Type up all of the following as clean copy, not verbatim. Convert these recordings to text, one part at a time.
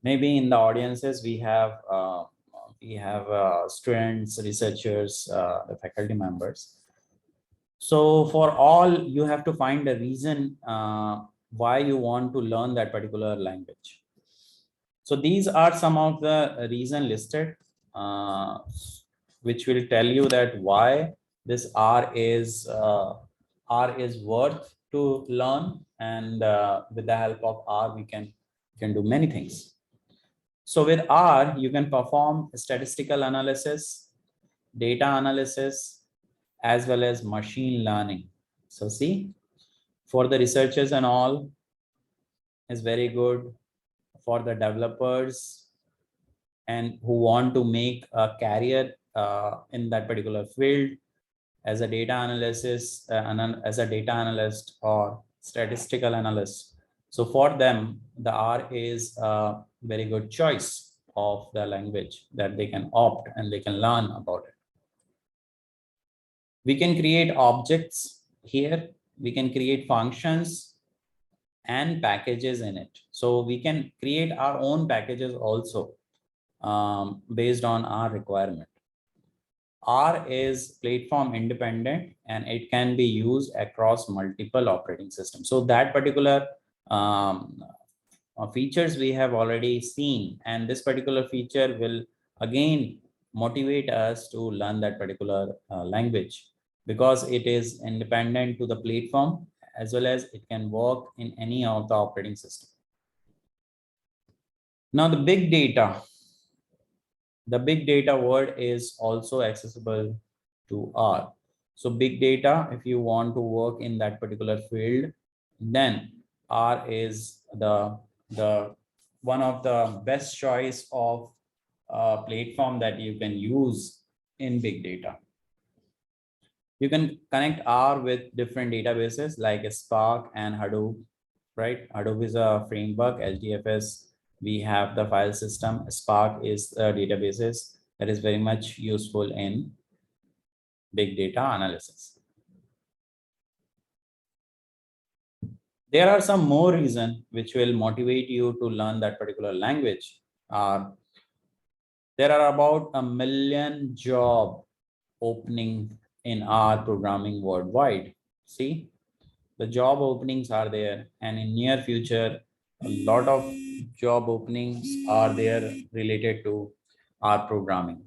Maybe in the audiences we have students, researchers, the faculty members. So for all, you have to find a reason why you want to learn that particular language. So these are some of the reason listed, which will tell you that why this R is worth to learn, and with the help of R, we can do many things. So with R, you can perform statistical analysis, data analysis, as well as machine learning. So see, for the researchers and all, is very good. For the developers and who want to make a career in that particular field as a data analysis, as a data analyst or statistical analyst. So for them, the R is a very good choice of the language that they can opt and they can learn about it. We can create objects here. We can create functions and packages in it. So we can create our own packages also based on our requirement. R is platform independent and it can be used across multiple operating systems. So that particular features we have already seen, and this particular feature will again motivate us to learn that particular language because it is independent to the platform as well as it can work in any of the operating system. Now the big data. The big data word is also accessible to R. So big data, if you want to work in that particular field, then R is the one of the best choice of platform that you can use in big data. You can connect R with different databases like Spark and Hadoop, right? Hadoop is a framework, HDFS we have the file system. Spark is the databases that is very much useful in big data analysis. There are some more reasons which will motivate you to learn that particular language. There are about 1 million job opening in R programming worldwide. See, the job openings are there, and in near future, a lot of job openings are there related to R programming.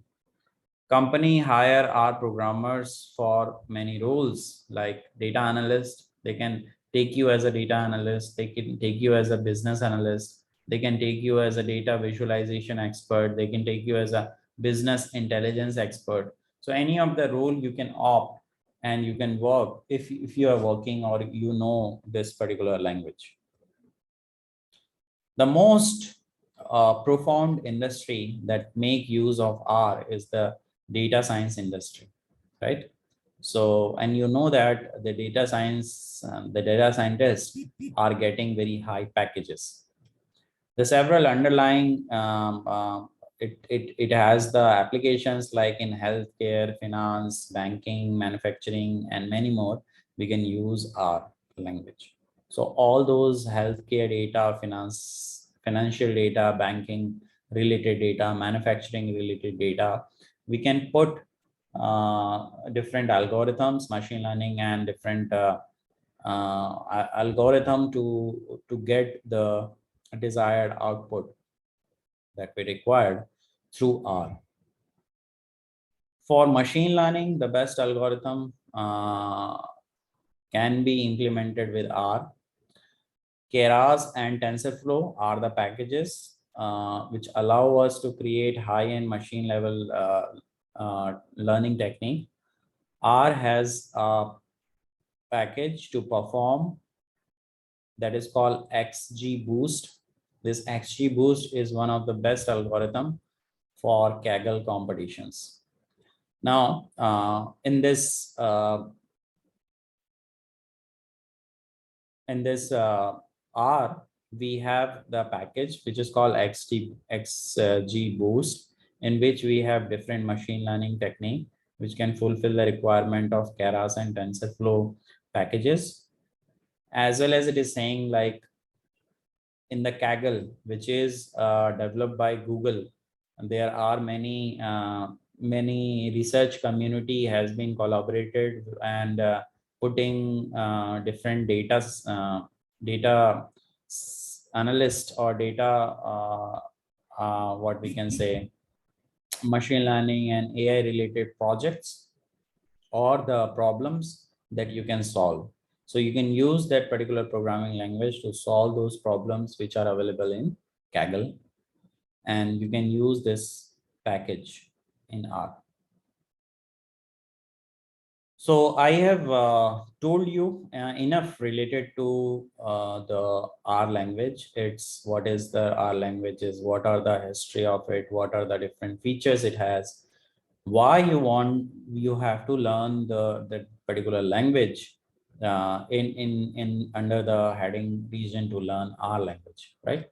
Company hire R programmers for many roles like data analyst. They can take you as a data analyst. They can take you as a business analyst. They can take you as a data visualization expert. They can take you as a business intelligence expert. So any of the role you can opt and you can work if you are working or you know this particular language. The most profound industry that make use of R is the data science industry, right? So, and you know that the data science, the data scientists are getting very high packages. The several underlying, it has the applications like in healthcare, finance, banking, manufacturing, and many more. We can use our language. So all those healthcare data, financial data, banking related data, manufacturing related data, we can put different algorithms, machine learning, and different algorithm to get the desired output that we required through R. For machine learning, the best algorithm can be implemented with R. Keras and TensorFlow are the packages which allow us to create high-end machine level learning technique. R has a package to perform that is called XGBoost. This XGBoost is one of the best algorithm for Kaggle competitions. Now, in this R, we have the package which is called XGBoost, in which we have different machine learning technique which can fulfill the requirement of Keras and TensorFlow packages, as well as it is saying like in the Kaggle, which is developed by Google. And there are many research community has been collaborated and putting different data analyst or data what we can say machine learning and AI related projects or the problems that you can solve. So you can use that particular programming language to solve those problems which are available in Kaggle, and you can use this package in R. So I have told you enough related to the R language. It's what is the R languages, what are the history of it, what are the different features it has, why you have to learn the particular language in under the heading region to learn R language, right?